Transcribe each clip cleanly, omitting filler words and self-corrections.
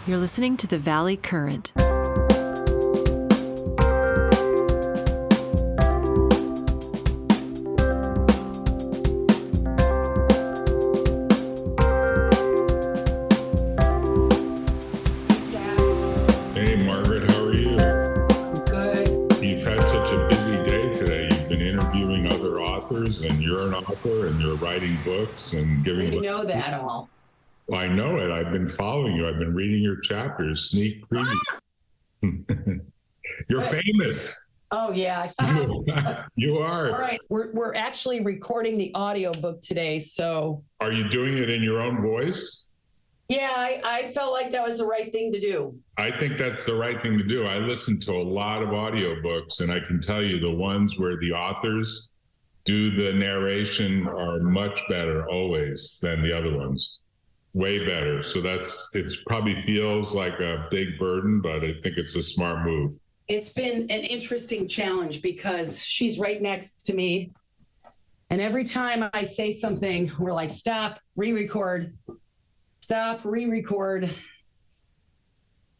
You're listening to the Valley Current. Hey, Margaret, how are you? Good. You've had such a busy day today. You've been interviewing other authors, and you're an author, and you're writing books and giving. You know that all. Well, I know it. I've been following you. I've been reading your chapters, sneak preview. You're famous. Oh, yeah. You are. All right. We're actually recording the audiobook today. So Are you doing it in your own voice? yeah, I felt like that was the right thing to do. I think that's the right thing to do. I listen to a lot of audiobooks, and I can tell you the ones where the authors do the narration are much better always than the other ones. Way better. So it's probably feels like a big burden, but I think it's a smart move. It's been an interesting challenge because she's right next to me. And every time I say something, we're like, stop, re-record. Stop, re-record.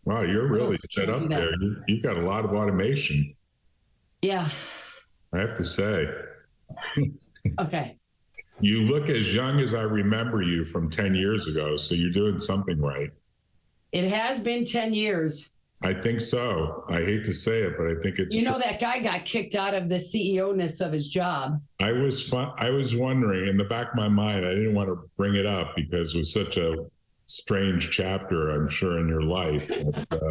Wow, you're really set up there. You've got a lot of automation. Yeah. I have to say. Okay. You look as young as I remember you from 10 years ago, so you're doing something right. It has been 10 years. I think so. I hate to say it, but I think it's true. That guy got kicked out of the CEO-ness of his job. I was wondering in the back of my mind, I didn't want to bring it up because it was such a strange chapter, I'm sure, in your life. But,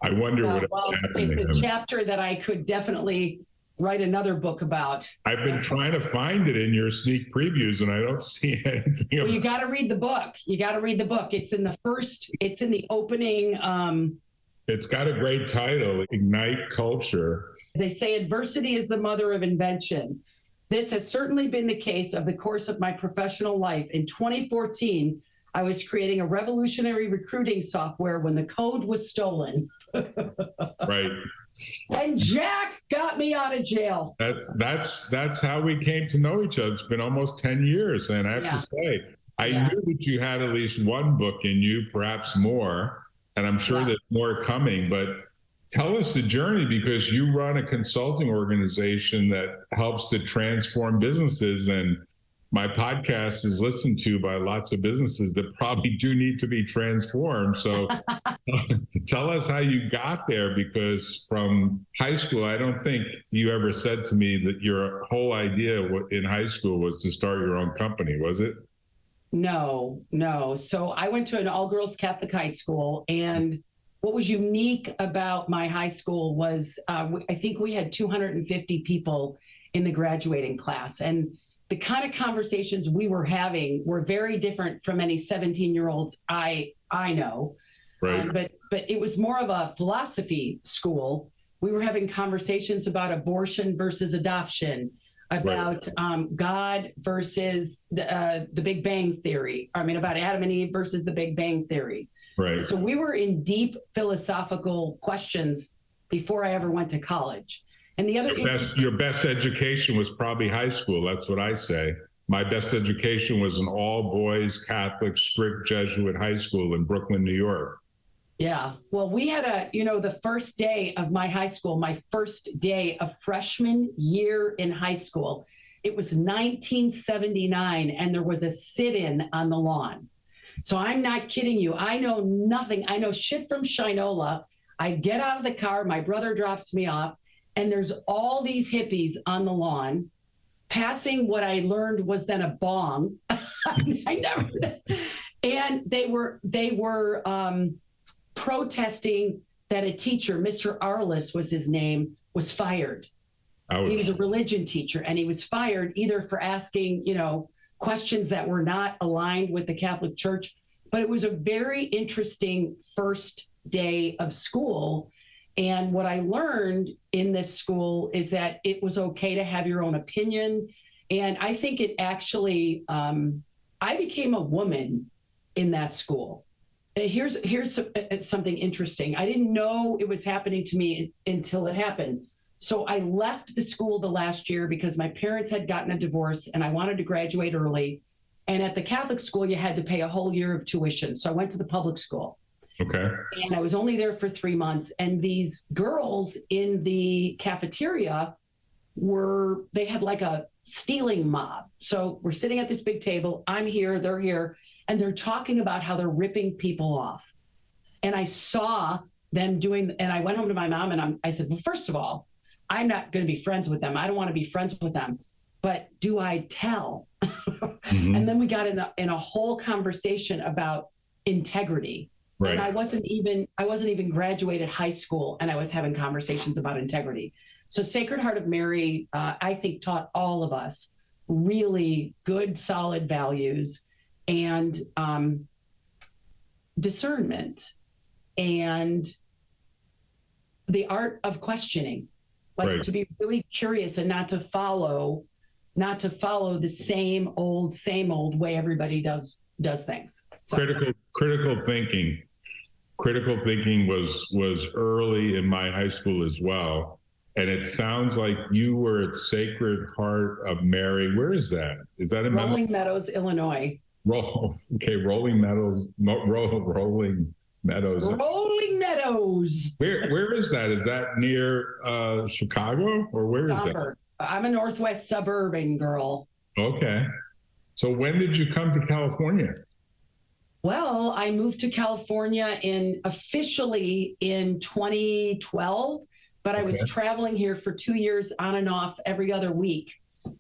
I wonder what happened to him. It's a chapter that I could definitely write another book about. I've been trying to find it in your sneak previews, and I don't see anything. Well, you got to read the book. It's in the opening. It's got a great title, Ignite Culture. They say adversity is the mother of invention. This has certainly been the case of the course of my professional life. In 2014, I was creating a revolutionary recruiting software when the code was stolen. Right. And Jack got me out of jail. That's how we came to know each other. It's been almost 10 years. And I have to say, I knew that you had at least one book in you, perhaps more. And I'm sure there's more coming, but tell us the journey, because you run a consulting organization that helps to transform businesses. And my podcast is listened to by lots of businesses that probably do need to be transformed. So tell us how you got there, because from high school, I don't think you ever said to me that your whole idea in high school was to start your own company, was it? No. So I went to an all-girls Catholic high school, and what was unique about my high school was I think we had 250 people in the graduating class, and the kind of conversations we were having were very different from any 17-year-olds I know. Right. But it was more of a philosophy school. We were having conversations about abortion versus adoption, about God versus the Big Bang Theory. About Adam and Eve versus the Big Bang Theory. Right. So we were in deep philosophical questions before I ever went to college. And the other your best education was probably high school. That's what I say. My best education was an all-boys Catholic strict Jesuit high school in Brooklyn, New York. Yeah. Well, we had the first day of my high school, my first day of freshman year in high school, it was 1979, and there was a sit-in on the lawn. So I'm not kidding you. I know nothing. I know shit from Shinola. I get out of the car, my brother drops me off, and there's all these hippies on the lawn passing what I learned was then a bong. And they were protesting that a teacher, Mr. Arliss was his name, was fired. He was a religion teacher, and he was fired either for asking, questions that were not aligned with the Catholic Church. But it was a very interesting first day of school. And what I learned in this school is that it was okay to have your own opinion. And I think it actually, I became a woman in that school. Here's something interesting. I didn't know it was happening to me until it happened. So I left the school the last year because my parents had gotten a divorce and I wanted to graduate early. And at the Catholic school, you had to pay a whole year of tuition. So I went to the public school. Okay. And I was only there for 3 months. And these girls in the cafeteria they had like a stealing mob. So we're sitting at this big table. I'm here, they're here, and they're talking about how they're ripping people off. And I saw them and I went home to my mom and I said, well, first of all, I'm not going to be friends with them. I don't want to be friends with them. But do I tell? Mm-hmm. And then we got in a whole conversation about integrity. Right. And I wasn't even graduated high school, and I was having conversations about integrity. So Sacred Heart of Mary, I think, taught all of us really good, solid values and discernment and the art of questioning, like to be really curious and not to follow the same old way everybody does things. So, critical thinking. Critical thinking was early in my high school as well. And it sounds like you were at Sacred Heart of Mary. Where is that? Is that in Rolling Meadows, Illinois? Rolling Meadows. Rolling Meadows. Rolling Meadows. Where is that? Is that near Chicago, or where is that? I'm a Northwest suburban girl. Okay. So when did you come to California? Well, I moved to California officially in 2012, but I was traveling here for 2 years on and off every other week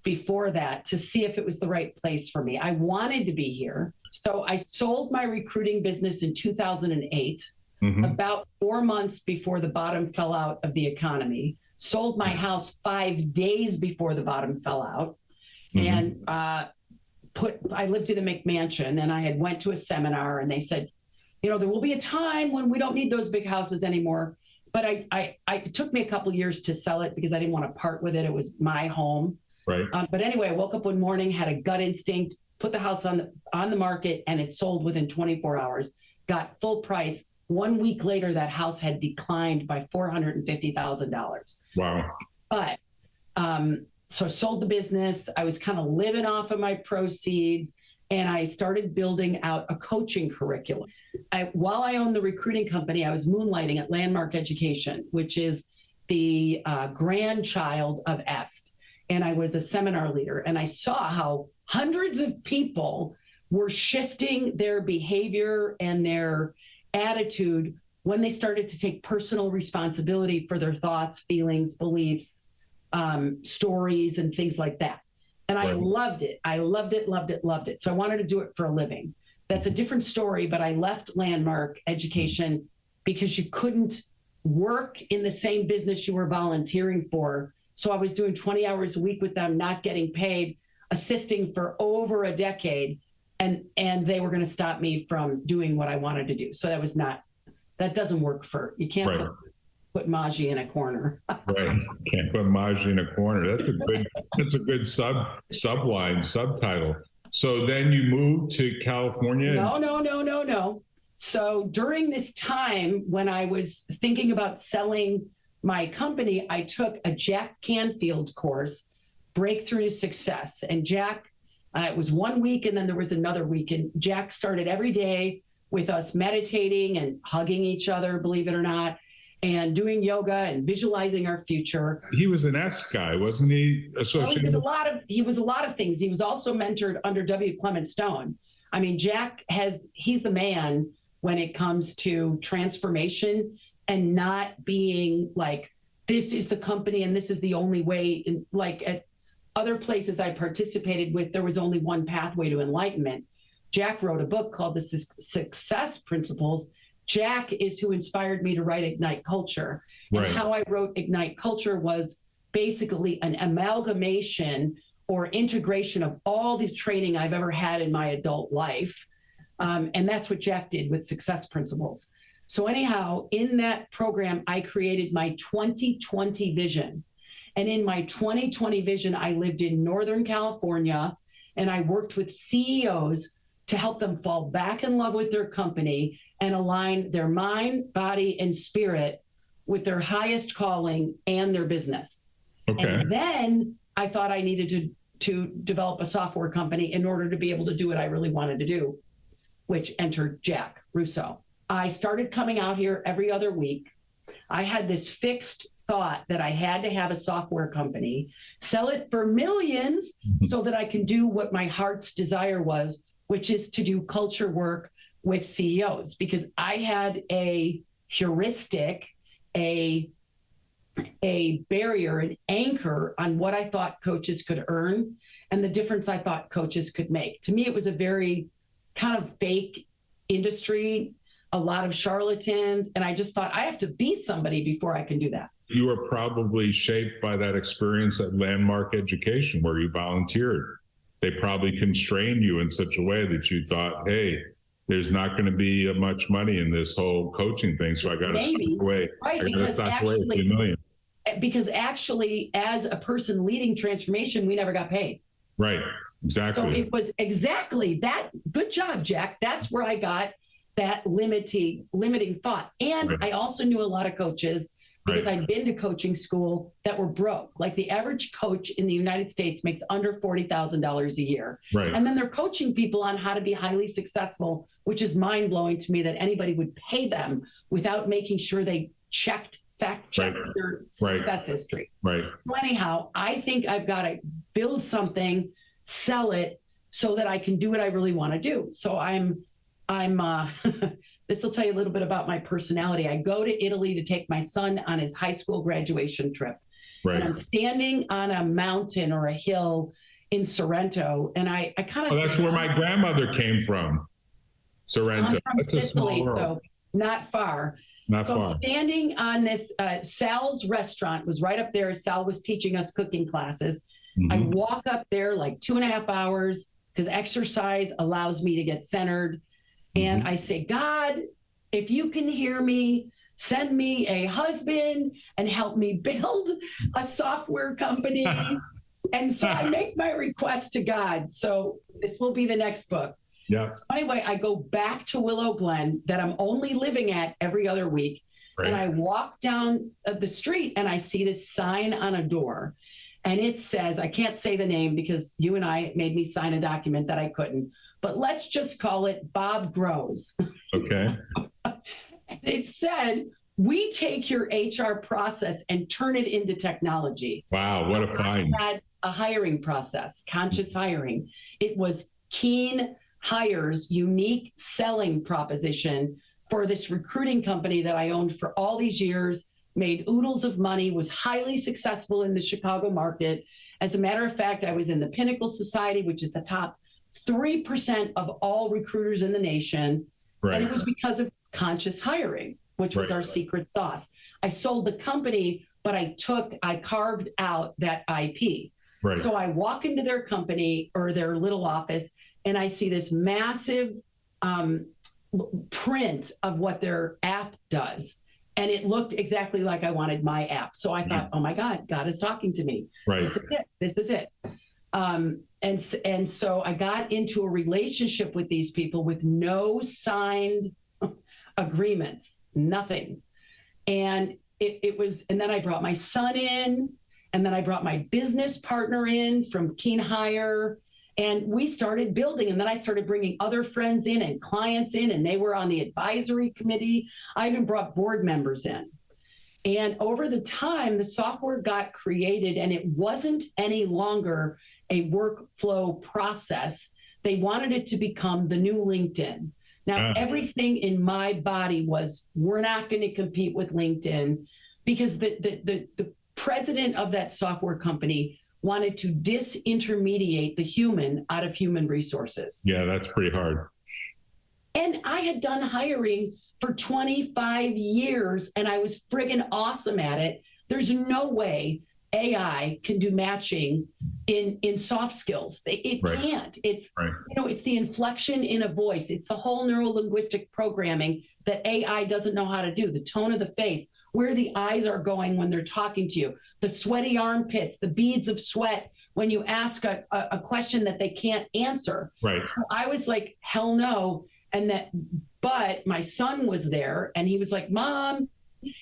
before that to see if it was the right place for me. I wanted to be here. So I sold my recruiting business in 2008, about 4 months before the bottom fell out of the economy. Sold my house 5 days before the bottom fell out. And I lived in a McMansion, and I had went to a seminar, and they said, there will be a time when we don't need those big houses anymore. But it took me a couple of years to sell it because I didn't want to part with it. It was my home. Right. But anyway, I woke up one morning, had a gut instinct, put the house on the market, and it sold within 24 hours, got full price. 1 week later, that house had declined by $450,000. Wow. But so I sold the business. I was kind of living off of my proceeds, and I started building out a coaching curriculum. While I owned the recruiting company, I was moonlighting at Landmark Education, which is the grandchild of EST. And I was a seminar leader, and I saw how hundreds of people were shifting their behavior and their attitude when they started to take personal responsibility for their thoughts, feelings, beliefs, stories, and things like that. And I loved it. I loved it. So I wanted to do it for a living. That's a different story, but I left Landmark Education because you couldn't work in the same business you were volunteering for. So I was doing 20 hours a week with them, not getting paid, assisting for over a decade. And they were going to stop me from doing what I wanted to do. So that doesn't work you can't put Maji in a corner. Right. Can't put Maji in a corner. That's a good subtitle. So then you moved to California? No. So during this time when I was thinking about selling my company, I took a Jack Canfield course, Breakthrough to Success. And Jack, it was 1 week, and then there was another week. And Jack started every day with us meditating and hugging each other, believe it or not, and doing yoga and visualizing our future. He was an S guy, wasn't he? Associated? He was a lot of things. He was also mentored under W. Clement Stone. I mean, he's the man when it comes to transformation and not being like, this is the company and this is the only way. Like at other places I participated with, there was only one pathway to enlightenment. Jack wrote a book called The Success Principles. Jack is who inspired me to write Ignite Culture. And how I wrote Ignite Culture was basically an amalgamation or integration of all the training I've ever had in my adult life. And that's what Jack did with Success Principles. So anyhow, in that program, I created my 2020 vision. And in my 2020 vision, I lived in Northern California, and I worked with CEOs to help them fall back in love with their company and align their mind, body, and spirit with their highest calling and their business. Okay. And then I thought I needed to develop a software company in order to be able to do what I really wanted to do, which entered Jack Russo. I started coming out here every other week. I had this fixed thought that I had to have a software company, sell it for millions so that I can do what my heart's desire was, which is to do culture work with CEOs, because I had a heuristic, a barrier, an anchor on what I thought coaches could earn and the difference I thought coaches could make. To me, it was a very kind of fake industry, a lot of charlatans, and I just thought I have to be somebody before I can do that. You were probably shaped by that experience at Landmark Education where you volunteered. They probably constrained you in such a way that you thought, hey, there's not going to be much money in this whole coaching thing, so I got to step away. Right, I got to step away $2 million. Because actually, as a person leading transformation, we never got paid. Right, exactly. So it was exactly that. Good job, Jack. That's where I got that limiting thought. And I also knew a lot of coaches because I'd been to coaching school that were broke. Like the average coach in the United States makes under $40,000 a year. Right. And then they're coaching people on how to be highly successful, which is mind blowing to me that anybody would pay them without making sure they fact check their success history. Right. So anyhow, I think I've got to build something, sell it so that I can do what I really want to do. So I'm this will tell you a little bit about my personality. I go to Italy to take my son on his high school graduation trip. Right. And I'm standing on a mountain or a hill in Sorrento. And I kind of... Oh, that's where my grandmother came from. Sorrento. I'm from Sicily, so not far. Not far. I'm standing on this, Sal's restaurant was right up there. Sal was teaching us cooking classes. Mm-hmm. I walk up there like 2.5 hours because exercise allows me to get centered. And I say, God, if you can hear me, send me a husband and help me build a software company. And so I make my request to God. So this will be the next book. Yeah. So anyway, I go back to Willow Glen that I'm only living at every other week. Right. And I walk down the street and I see this sign on a door. And it says, I can't say the name because you and I made me sign a document that I couldn't, but let's just call it Bob Grows. Okay. It said, we take your HR process and turn it into technology. Wow, what a find. I had a hiring process, conscious hiring. It was Keen Hire's unique selling proposition for this recruiting company that I owned for all these years, made oodles of money, was highly successful in the Chicago market. As a matter of fact, I was in the Pinnacle Society, which is the top 3% of all recruiters in the nation. Right. And it was because of conscious hiring, which was our secret sauce. I sold the company, but I carved out that IP. Right. So I walk into their company or their little office, and I see this massive print of what their app does. And it looked exactly like I wanted my app. So I thought, oh my God, God is talking to me. Right. This is it. This is it. And so I got into a relationship with these people with no signed agreements, nothing. And it was, and then I brought my son in, and then I brought my business partner in from Keen Hire. And we started building, and then I started bringing other friends in and clients in, and they were on the advisory committee. I even brought board members in. And over the time, the software got created, and it wasn't any longer a workflow process. They wanted it to become the new LinkedIn. Now, everything in my body was, we're not going to compete with LinkedIn, because the president of that software company wanted to disintermediate the human out of human resources. Yeah, that's pretty hard. And I had done hiring for 25 years, and I was friggin' awesome at it. There's no way AI can do matching in soft skills. It can't. It's it's the inflection in a voice. It's the whole neuro-linguistic programming that AI doesn't know how to do. The tone of the face, where the eyes are going when they're talking to you, the sweaty armpits, the beads of sweat when you ask a question that they can't answer. Right. So I was like, hell no. But my son was there, and he was like, Mom,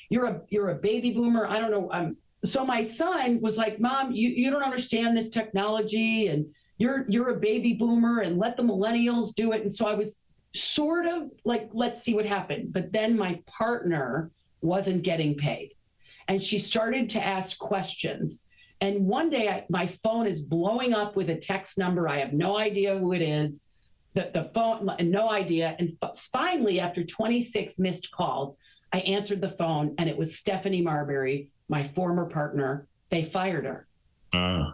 you're a baby boomer. I don't know. So my son was like, Mom, you don't understand this technology, and you're a baby boomer, and let the millennials do it. And so I was sort of like, let's see what happened. But then my partner wasn't getting paid. And she started to ask questions. And one day my phone is blowing up with a text number. I have no idea who it is. The phone, no idea. And finally, after 26 missed calls, I answered the phone, and it was Stephanie Marbury, my former partner. They fired her.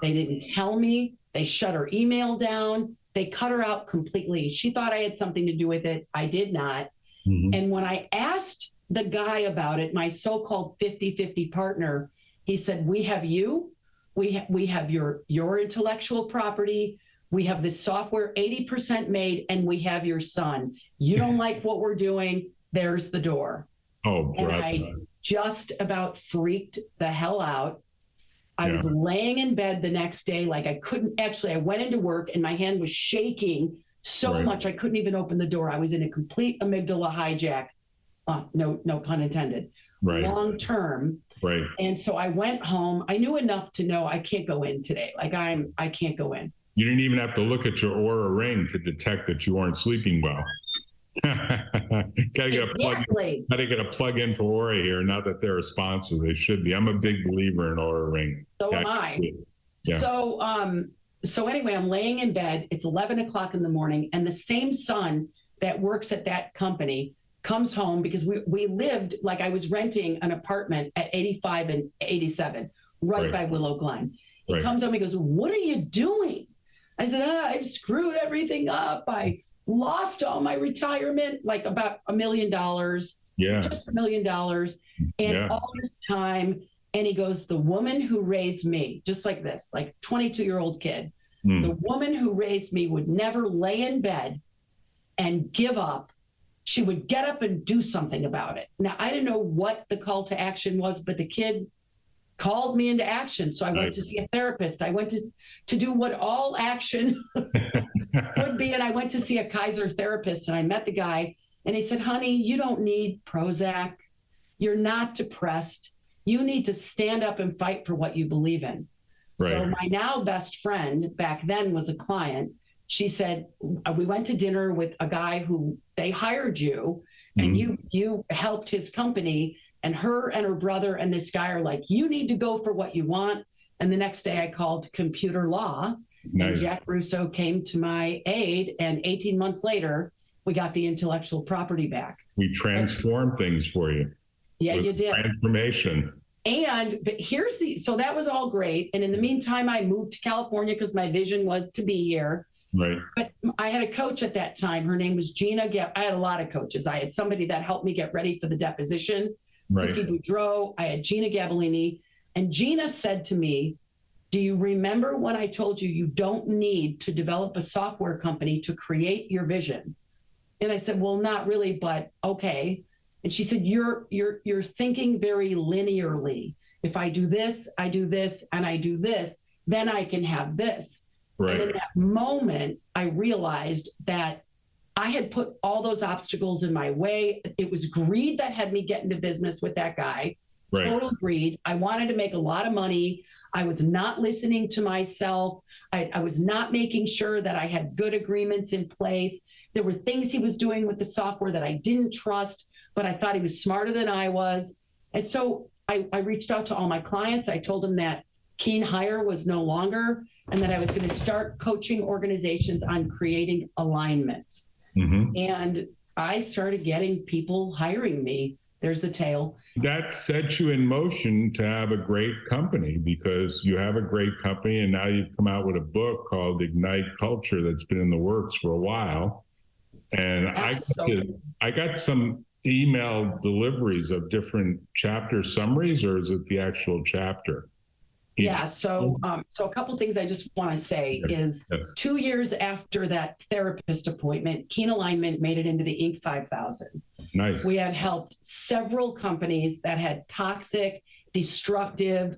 They didn't tell me. They shut her email down. They cut her out completely. She thought I had something to do with it. I did not. Mm-hmm. And when I asked the guy about it, my so-called 50-50 partner, he said, we have you. We have your intellectual property. We have this software 80% made, and we have your son. You don't like what we're doing. There's the door. Oh, and I just about freaked the hell out. I was laying in bed the next day, like I couldn't actually, I went into work and my hand was shaking so much I couldn't even open the door. I was in a complete amygdala hijack. No pun intended. Long term. Right. And so I went home. I knew enough to know I can't go in today. Like I can't go in. You didn't even have to look at your Aura ring to detect that you weren't sleeping well. Gotta get a plug in for Aura here. Not that they're a sponsor, they should be. I'm a big believer in Aura ring. So am I. Yeah. So anyway, I'm laying in bed. It's 11 o'clock in the morning, and the same son that works at that company comes home because we lived, like I was renting an apartment at 85 and 87, right by Willow Glen. He comes home, he goes, "What are you doing?" I said, "I screwed everything up. I lost all my retirement, like about $1 million. Yeah. Just $1 million. And all this time." And he goes, "The woman who raised me," just like this, like 22-year-old kid, "the woman who raised me would never lay in bed and give up. She would get up and do something about it." Now, I didn't know what the call to action was, but the kid called me into action. So I went to see a therapist. I went to do what all action would be. And I went to see a Kaiser therapist, and I met the guy, and he said, "Honey, you don't need Prozac. You're not depressed. You need to stand up and fight for what you believe in." So my now best friend back then was a client. She said, "We went to dinner with a guy who they hired you, and you helped his company, and her and her brother and this guy are like, you need to go for what you want." And the next day I called computer law, and Jack Russo came to my aid, and 18 months later, we got the intellectual property back. We transformed things for you. Yeah, you did. Transformation. But so that was all great. And in the meantime, I moved to California because my vision was to be here. Right. But I had a coach at that time. Her name was Gina. I had a lot of coaches. I had somebody that helped me get ready for the deposition, Cookie Boudreau. I had Gina Gabellini. And Gina said to me, "Do you remember when I told you don't need to develop a software company to create your vision?" And I said, "Well, not really, but okay." And she said, you're thinking very linearly. If I do this, and I do this, then I can have this. And in that moment, I realized that I had put all those obstacles in my way. It was greed that had me get into business with that guy. Total greed. I wanted to make a lot of money. I was not listening to myself. I was not making sure that I had good agreements in place. There were things he was doing with the software that I didn't trust, but I thought he was smarter than I was. And so I reached out to all my clients. I told them that Keen Hire was no longer, and that I was going to start coaching organizations on creating alignment. And I started getting people hiring me. There's the tail. That set you in motion to have a great company, because you have a great company, and now you've come out with a book called Ignite Culture that's been in the works for a while. And I got some email deliveries of different chapter summaries, or is it the actual chapter? Yeah. So a couple things I just want to say is 2 years after that therapist appointment, KeenAlignment made it into the Inc. 5000. Nice. We had helped several companies that had toxic, destructive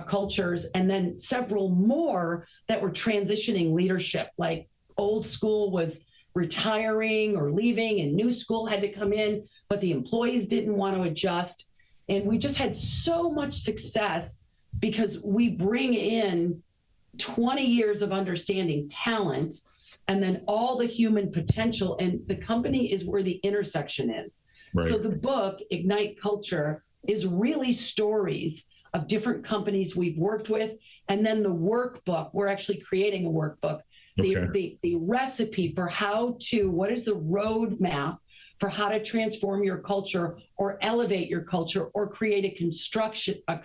cultures, and then several more that were transitioning leadership. Like old school was retiring or leaving, and new school had to come in, but the employees didn't want to adjust. And we just had so much success because we bring in 20 years of understanding talent, and then all the human potential. And the company is where the intersection is. Right. So the book, Ignite Culture, is really stories of different companies we've worked with. And then the workbook, we're actually creating a workbook, the recipe for what is the roadmap for how to transform your culture or elevate your culture or create a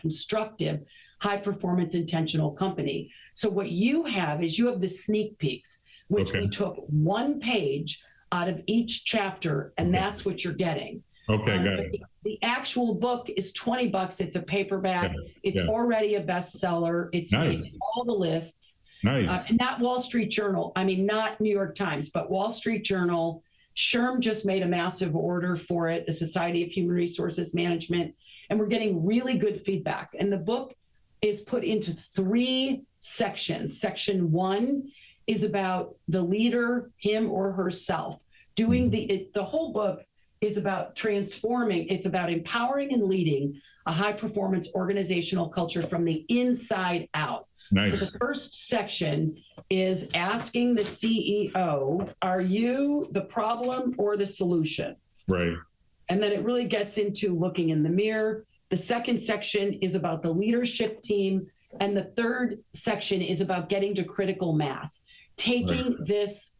constructive, high performance, intentional company. So what you have is you have the sneak peeks, which we took one page out of each chapter, and that's what you're getting. Okay, got it. The actual book is $20. It's a paperback. It's already a bestseller. It's made all the lists. Nice. Not Wall Street Journal. I mean, not New York Times, but Wall Street Journal. SHRM just made a massive order for it, the Society of Human Resources Management, and we're getting really good feedback. And the book is put into 3 sections. Section 1 is about the leader, him or herself, doing the whole book is about transforming. It's about empowering and leading a high-performance organizational culture from the inside out. Nice. So the first section is asking the CEO, are you the problem or the solution? Right. And then it really gets into looking in the mirror. The second section is about the leadership team. And the third section is about getting to critical mass, taking this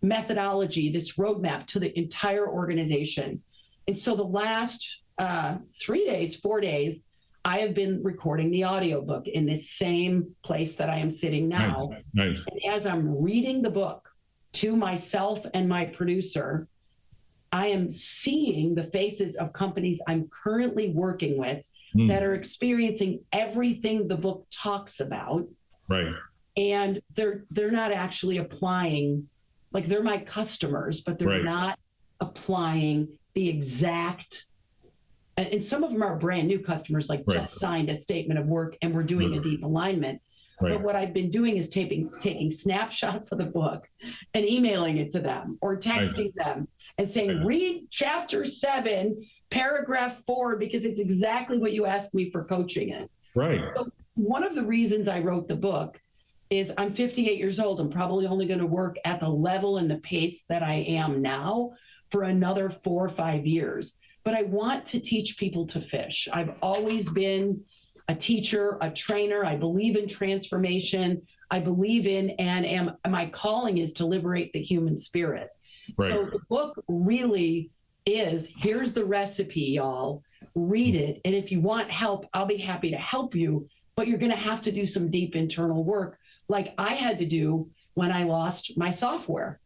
methodology, this roadmap to the entire organization. And so the last 4 days, I have been recording the audiobook in this same place that I am sitting now. Nice. And as I'm reading the book to myself and my producer, I am seeing the faces of companies I'm currently working with that are experiencing everything the book talks about. Right. And they're not actually applying, like they're my customers, but they're not applying the exact. And some of them are brand new customers, like just signed a statement of work and we're doing a deep alignment. But what I've been doing is taking snapshots of the book and emailing it to them or texting them and saying, read chapter 7, paragraph 4, because it's exactly what you asked me for coaching in. Right. So one of the reasons I wrote the book is I'm 58 years old. I'm probably only going to work at the level and the pace that I am now for another 4 or 5 years. But I want to teach people to fish. I've always been a teacher, a trainer. I believe in transformation. I believe in and my calling is to liberate the human spirit. Right. So the book really is, here's the recipe, y'all. Read it. And if you want help, I'll be happy to help you. But you're going to have to do some deep internal work like I had to do when I lost my software.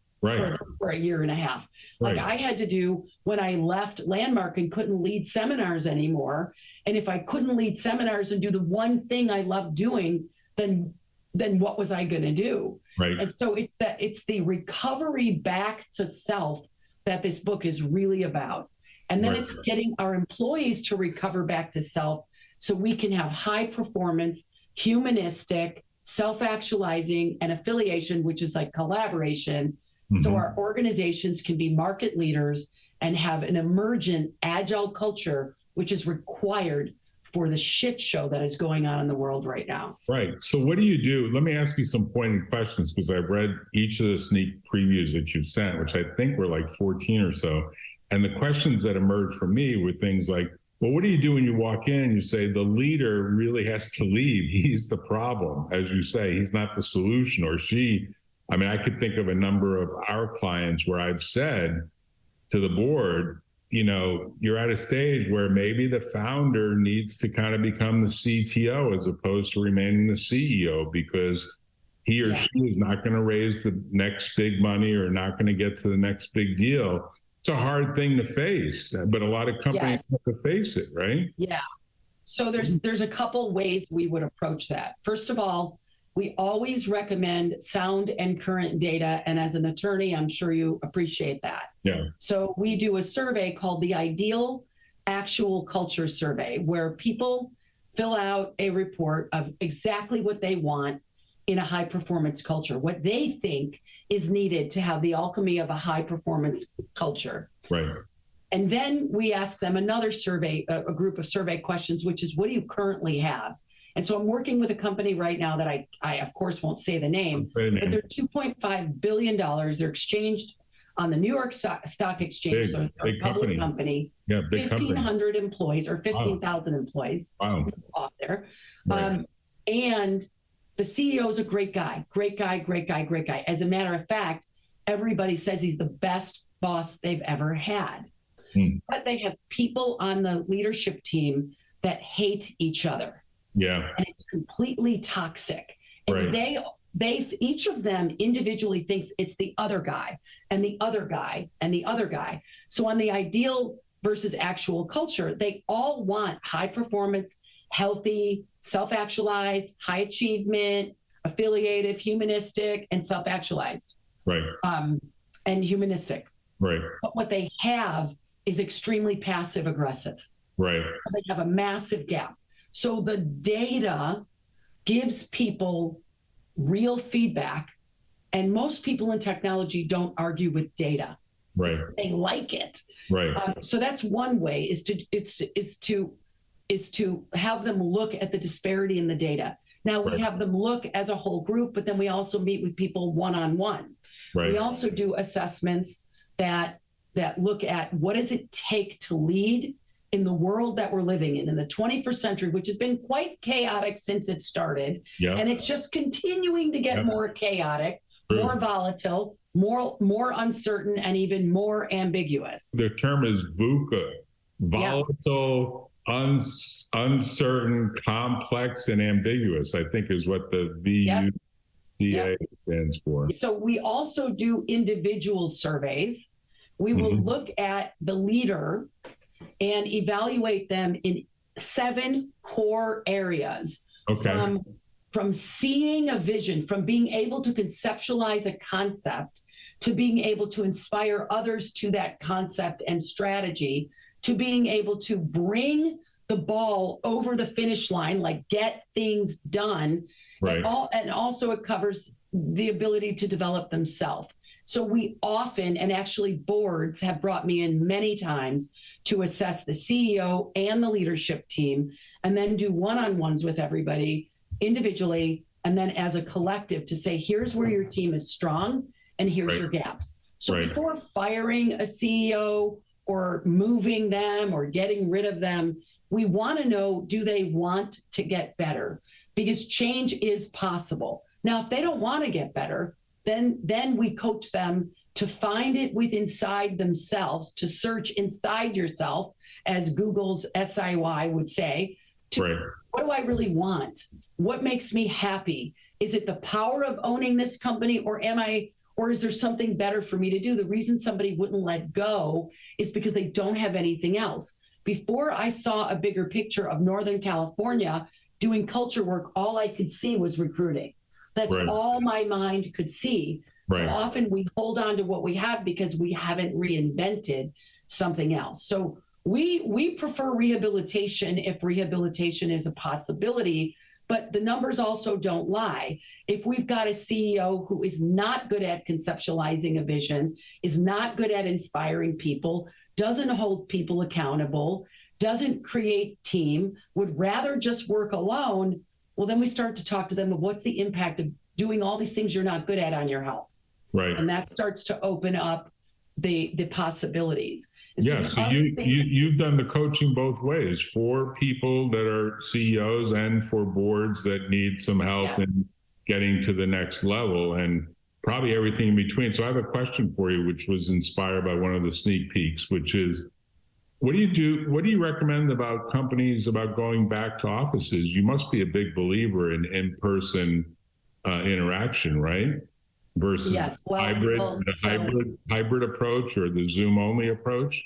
For a year and a half. Like I had to do when I left Landmark and couldn't lead seminars anymore. And if I couldn't lead seminars and do the one thing I love doing, then what was I going to do? Right. And so it's the recovery back to self that this book is really about. And then it's getting our employees to recover back to self so we can have high performance, humanistic, self-actualizing, and affiliation, which is like collaboration. So our organizations can be market leaders and have an emergent, agile culture, which is required for the shit show that is going on in the world right now. Right. So what do you do? Let me ask you some pointed questions because I've read each of the sneak previews that you sent, which I think were like 14 or so. And the questions that emerged for me were things like, well, what do you do when you walk in and you say the leader really has to lead? He's the problem. As you say, he's not the solution, or she. I mean, I could think of a number of our clients where I've said to the board, you know, you're at a stage where maybe the founder needs to kind of become the CTO as opposed to remaining the CEO because he or she is not going to raise the next big money or not going to get to the next big deal. It's a hard thing to face, but a lot of companies have to face it, right? Yeah. So there's a couple ways we would approach that. First of all, we always recommend sound and current data. And as an attorney, I'm sure you appreciate that. Yeah. So we do a survey called the Ideal Actual Culture Survey, where people fill out a report of exactly what they want in a high performance culture, what they think is needed to have the alchemy of a high performance culture. Right. And then we ask them another survey, a group of survey questions, which is, what do you currently have? And so I'm working with a company right now that I of course won't say the name, but they're $2.5 billion. They're exchanged on the New York Stock Exchange. So they're a public company. Yeah, big 1,500 employees or 15,000 employees off there. Right. And the CEO is a great guy. As a matter of fact, everybody says he's the best boss they've ever had. But they have people on the leadership team that hate each other. Yeah. And it's completely toxic. And they each of them individually thinks it's the other guy and the other guy and the other guy. So on the ideal versus actual culture, they all want high performance, healthy, self-actualized, high achievement, affiliative, humanistic, and self-actualized. Right. And humanistic. Right. But what they have is extremely passive aggressive. Right. They have a massive gap. So the data gives people real feedback, and most people in technology don't argue with data. Right. They like it. Right. So that's one way is to have them look at the disparity in the data. Now we have them look as a whole group, but then we also meet with people one-on-one. Right. We also do assessments that look at what does it take to lead in the world that we're living in the 21st century, which has been quite chaotic since it started. Yep. And it's just continuing to get more chaotic, more volatile, more uncertain, and even more ambiguous. The term is VUCA, volatile, uncertain, complex, and ambiguous, I think is what the VUCA stands for. So we also do individual surveys. We will look at the leader and evaluate them in 7 core areas. Okay. From seeing a vision, from being able to conceptualize a concept, to being able to inspire others to that concept and strategy, to being able to bring the ball over the finish line, like get things done. Right. And also it covers the ability to develop themselves. So we often, and actually boards have brought me in many times to assess the CEO and the leadership team, and then do one-on-ones with everybody individually, and then as a collective to say, here's where your team is strong and here's your gaps. So before firing a CEO or moving them or getting rid of them, we want to know, do they want to get better? Because change is possible. Now, if they don't want to get better, then we coach them to find it inside themselves, to search inside yourself, as Google's SIY would say, what do I really want? What makes me happy? Is it the power of owning this company, or is there something better for me to do? The reason somebody wouldn't let go is because they don't have anything else. Before I saw a bigger picture of Northern California doing culture work, all I could see was recruiting. That's all my mind could see. So often we hold on to what we have because we haven't reinvented something else. So we prefer rehabilitation if rehabilitation is a possibility, but the numbers also don't lie. If we've got a CEO who is not good at conceptualizing a vision, is not good at inspiring people, doesn't hold people accountable, doesn't create team, would rather just work alone, well, then we start to talk to them of what's the impact of doing all these things you're not good at on your health. Right. And that starts to open up the possibilities. Yeah, so you've done the coaching both ways for people that are CEOs and for boards that need some help in getting to the next level, and probably everything in between. So I have a question for you, which was inspired by one of the sneak peeks, which is, what do you recommend about companies about going back to offices? You must be a big believer in in-person interaction, right? Versus hybrid approach, or the Zoom only approach?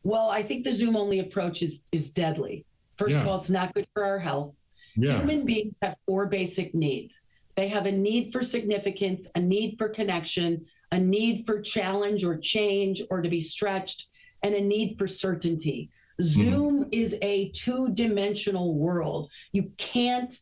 Well, I think the Zoom only approach is deadly. First of all, it's not good for our health. Human beings have 4 basic needs. They have a need for significance, a need for connection, a need for challenge or change or to be stretched, and a need for certainty. Zoom is a 2-dimensional world. You can't,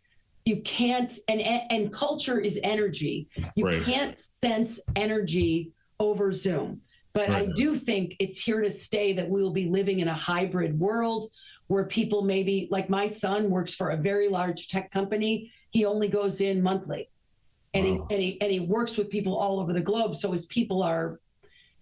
and culture is energy. You can't sense energy over Zoom. But Right. I do think it's here to stay, that we will be living in a hybrid world where people maybe, like my son works for a very large tech company. He only goes in monthly. And, Wow. he works with people all over the globe. So his people are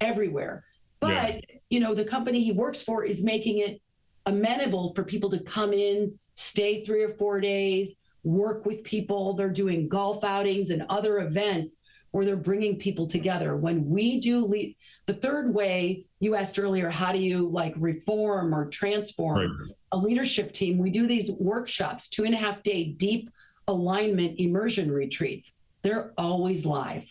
everywhere. But, the company he works for is making it amenable for people to come in, stay 3 or 4 days, work with people. They're doing golf outings and other events where they're bringing people together. When we do the third way, you asked earlier, how do you reform or transform a leadership team? We do these workshops, 2.5-day deep alignment immersion retreats. They're always live.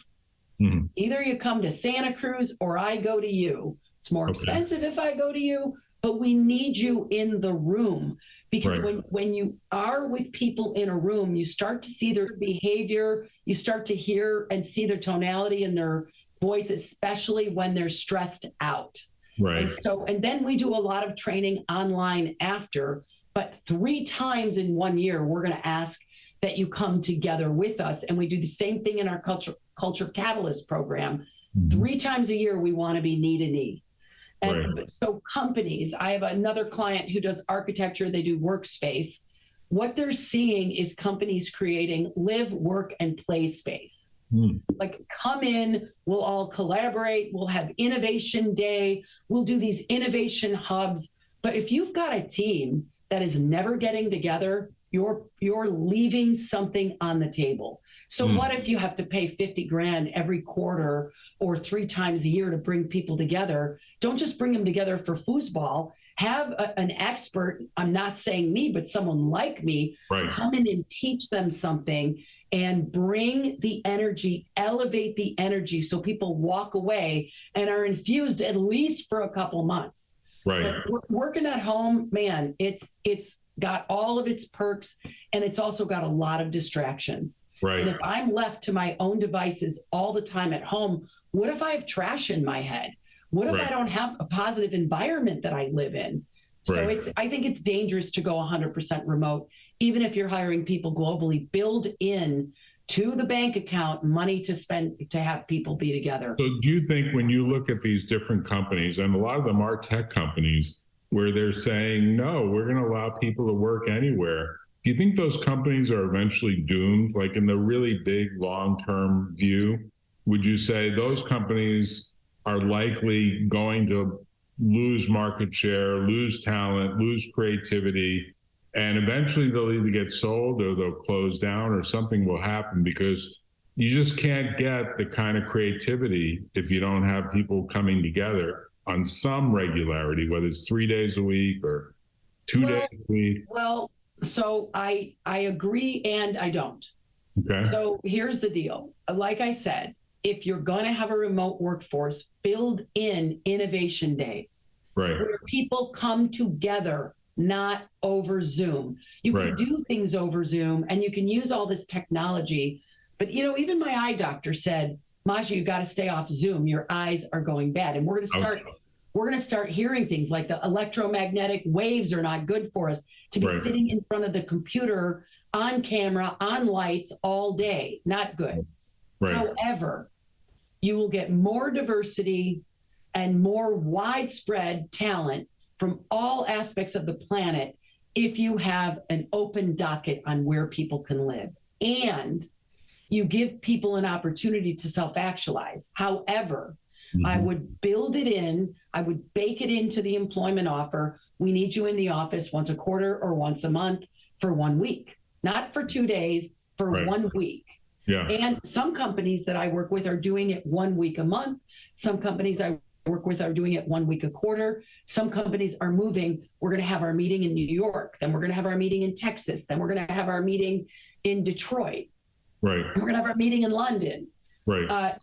Mm-hmm. Either you come to Santa Cruz or I go to you. It's more expensive if I go to you, but we need you in the room, because when you are with people in a room, you start to see their behavior, you start to hear and see their tonality in their voice, especially when they're stressed out. Right. And then we do a lot of training online after, but 3 times in 1 year, we're going to ask that you come together with us. And we do the same thing in our Culture Catalyst program. Mm-hmm. 3 times a year, we want to be knee to knee. And so companies, I have another client who does architecture, they do workspace. What they're seeing is companies creating live, work, and play space. Like, come in, we'll all collaborate, we'll have innovation day, we'll do these innovation hubs. But if you've got a team that is never getting together, you're leaving something on the table. So what if you have to pay $50,000 every quarter or 3 times a year to bring people together? Don't just bring them together for foosball. Have an expert, I'm not saying me, but someone like me, come in and teach them something and bring the energy, elevate the energy, so people walk away and are infused at least for a couple months. But working at home, man, it's got all of its perks, and it's also got a lot of distractions. And if I'm left to my own devices all the time at home, what if I have trash in my head? What if I don't have a positive environment that I live in? So I think it's dangerous to go 100% remote, even if you're hiring people globally. Build in to the bank account money to spend to have people be together. So do you think, when you look at these different companies, and a lot of them are tech companies, where they're saying, no, we're going to allow people to work anywhere, do you think those companies are eventually doomed? Like, in the really big long-term view, would you say those companies are likely going to lose market share, lose talent, lose creativity, and eventually they'll either get sold or they'll close down, or something will happen, because you just can't get the kind of creativity if you don't have people coming together on some regularity, whether it's 3 days a week or 2 days a week? Well, so I agree and I don't. Okay. So here's the deal. Like I said, if you're going to have a remote workforce, build in innovation days where people come together, not over Zoom. You can do things over Zoom and you can use all this technology. But, even my eye doctor said, Maja, you got to stay off Zoom. Your eyes are going bad. And we're going to start hearing things like the electromagnetic waves are not good for us, to be sitting in front of the computer on camera, on lights all day. Not good. However, you will get more diversity and more widespread talent from all aspects of the planet if you have an open docket on where people can live. And you give people an opportunity to self-actualize. However, I would build it in, I would bake it into the employment offer. We need you in the office once a quarter or once a month for 1 week, not for 2 days, for 1 week. And some companies that I work with are doing it 1 week a month. Some companies I work with are doing it 1 week a quarter. Some companies are moving. We're going to have our meeting in New York. Then we're going to have our meeting in Texas. Then we're going to have our meeting in Detroit. We're going to have our meeting in London. But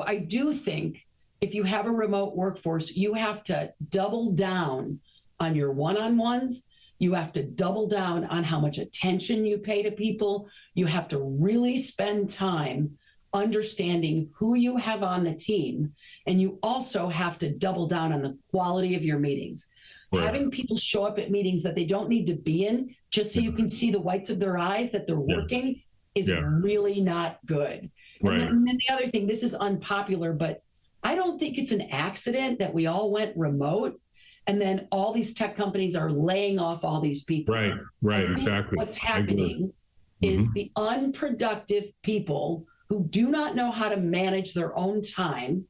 I do think if you have a remote workforce, you have to double down on your one-on-ones. You have to double down on how much attention you pay to people. You have to really spend time understanding who you have on the team. And you also have to double down on the quality of your meetings. Having people show up at meetings that they don't need to be in, just so you can see the whites of their eyes that they're working, is really not good. And then the other thing, this is unpopular, but I don't think it's an accident that we all went remote and then all these tech companies are laying off all these people. Right, exactly. What's happening is the unproductive people who do not know how to manage their own time.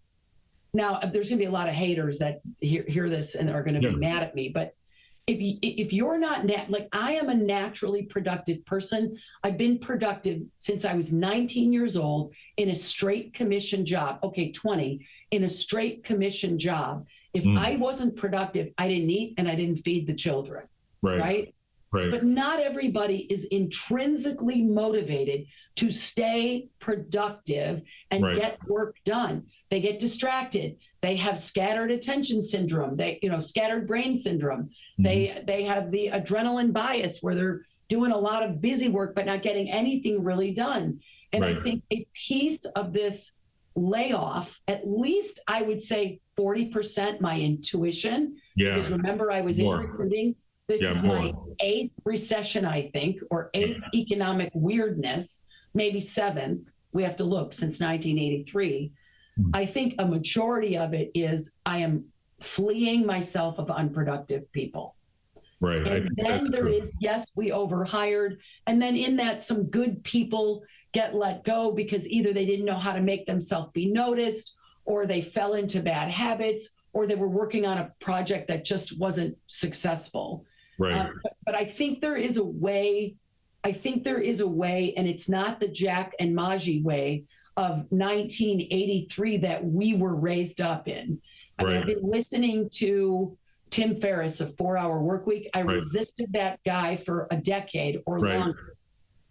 Now, there's going to be a lot of haters that hear this and are going to be mad at me, but if you're not like, I am a naturally productive person. I've been productive since I was 19 years old in a straight commission job. Okay, 20 in a straight commission job. If I wasn't productive, I didn't eat and I didn't feed the children. Right. But not everybody is intrinsically motivated to stay productive and get work done. They get distracted. They have scattered attention syndrome. Scattered brain syndrome. They have the adrenaline bias where they're doing a lot of busy work but not getting anything really done. And I think a piece of this layoff, at least I would say 40% my intuition. Because remember, I was in recruiting. This is my 8th recession, I think, or 8th economic weirdness, maybe 7th. We have to look since 1983. I think a majority of it is I am fleeing myself of unproductive people. And then there is, yes, we overhired. And then in that, some good people get let go because either they didn't know how to make themselves be noticed, or they fell into bad habits, or they were working on a project that just wasn't successful. But I think there is a way. And it's not the Jack and Maji way of 1983 that we were raised up in. I mean, I've been listening to Tim Ferriss of 4 Hour Workweek. I resisted that guy for a decade or longer.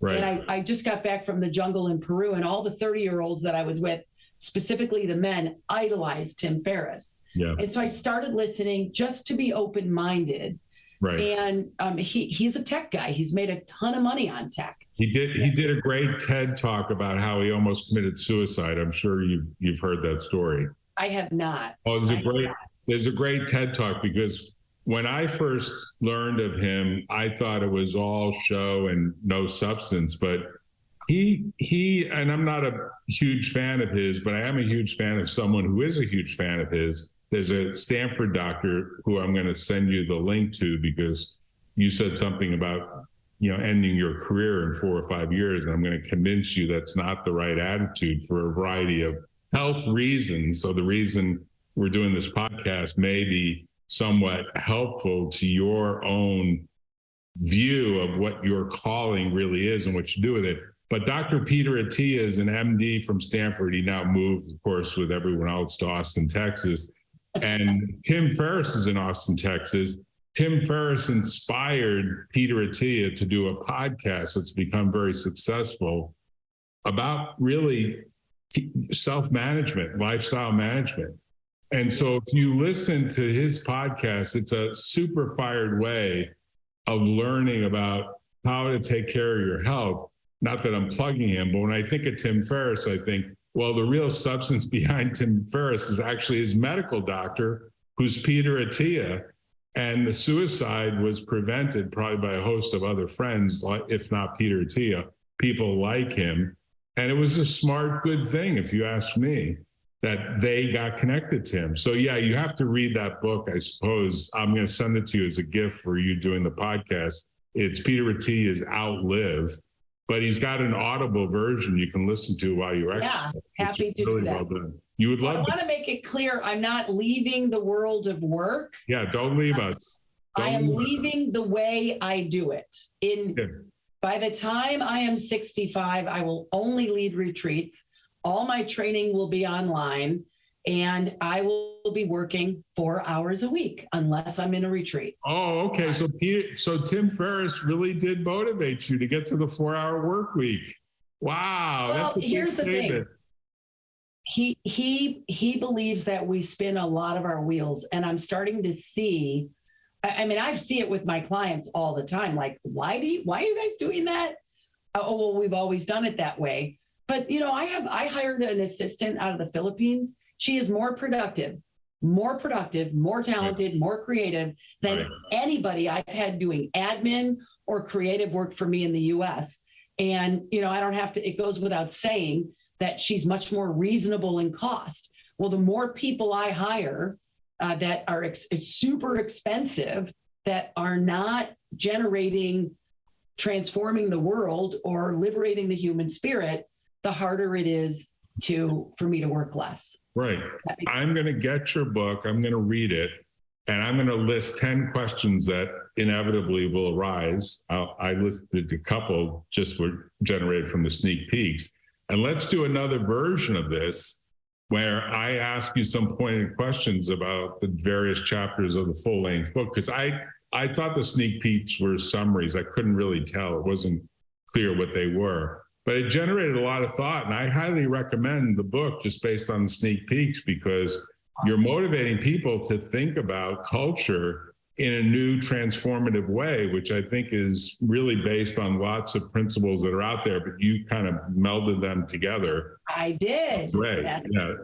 And I just got back from the jungle in Peru, and all the 30-year-olds that I was with, specifically the men, idolized Tim Ferriss. And so I started listening just to be open-minded. And he's a tech guy. He's made a ton of money on tech. He did a great TED talk about how he almost committed suicide. I'm sure you've heard that story. I have not. Oh, there's a great TED talk, because when I first learned of him, I thought it was all show and no substance. But he and I'm not a huge fan of his, but I am a huge fan of someone who is a huge fan of his. There's a Stanford doctor who I'm going to send you the link to, because you said something about, ending your career in 4 or 5 years. And I'm going to convince you that's not the right attitude for a variety of health reasons. So the reason we're doing this podcast may be somewhat helpful to your own view of what your calling really is and what you do with it. But Dr. Peter Attia is an MD from Stanford. He now moved, of course, with everyone else to Austin, Texas. And Tim Ferriss is in Austin, Texas. Tim Ferriss inspired Peter Attia to do a podcast that's become very successful about really self-management, lifestyle management. And so if you listen to his podcast, it's a super fired way of learning about how to take care of your health. Not that I'm plugging him, but when I think of Tim Ferriss, I think, well, the real substance behind Tim Ferriss is actually his medical doctor, who's Peter Attia. And the suicide was prevented probably by a host of other friends, if not Peter Attia, people like him. And it was a smart, good thing, if you ask me, that they got connected to him. So yeah, you have to read that book, I suppose. I'm going to send it to you as a gift for you doing the podcast. It's Peter Attia's Outlive, but he's got an Audible version you can listen to while you exercise. Yeah, happy to do that. Well done. You would love. I want to make it clear, I'm not leaving the world of work. Yeah, don't leave us. I am leaving the way I do it. By the time I am 65, I will only lead retreats. All my training will be online, and I will be working 4 hours a week unless I'm in a retreat. Oh, okay. So Tim Ferriss really did motivate you to get to the 4-hour work week. Wow. Well, that's a here's the thing. He believes that we spin a lot of our wheels, and I'm starting to see. I mean, I see it with my clients all the time. Like, why are you guys doing that? Oh, well, we've always done it that way. But I hired an assistant out of the Philippines. She is more productive, more talented, more creative than anybody I've had doing admin or creative work for me in the U.S. And I don't have to. It goes without saying that she's much more reasonable in cost. Well, the more people I hire that are super expensive, that are not transforming the world or liberating the human spirit, the harder it is for me to work less. Right. I'm going to get your book. I'm going to read it. And I'm going to list 10 questions that inevitably will arise. I listed a couple just were generated from the sneak peeks. And let's do another version of this where I ask you some pointed questions about the various chapters of the full-length book, because I thought the sneak peeks were summaries. I couldn't really tell. It wasn't clear what they were. But it generated a lot of thought. And I highly recommend the book just based on the sneak peeks, because you're motivating people to think about culture in a new transformative way, which I think is really based on lots of principles that are out there, but you kind of melded them together. I did. Great. Yeah.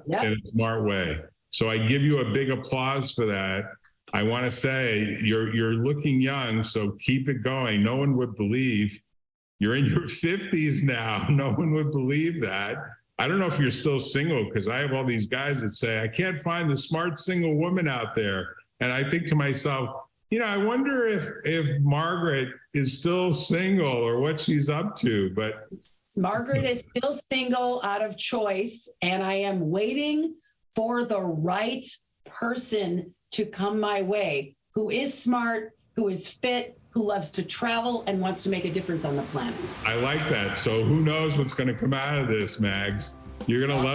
Yep. In a smart way. So I give you a big applause for that. I want to say you're looking young, so keep it going. No one would believe you're in your 50s now. No one would believe that. I don't know if you're still single, because I have all these guys that say, I can't find the smart single woman out there. And I think to myself, I wonder if Margaret is still single or what she's up to. But Margaret is still single out of choice. And I am waiting for the right person to come my way, who is smart, who is fit, who loves to travel and wants to make a difference on the planet. I like that. So who knows what's going to come out of this, Mags? You're going to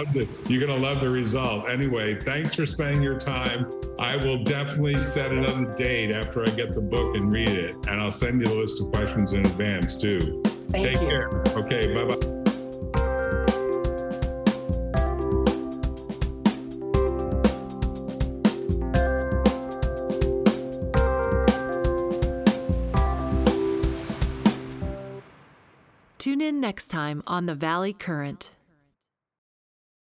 love the result. Anyway, thanks for spending your time. I will definitely set another date after I get the book and read it. And I'll send you a list of questions in advance too. Take care. Okay. Bye-bye. Tune in next time on The Valley Current.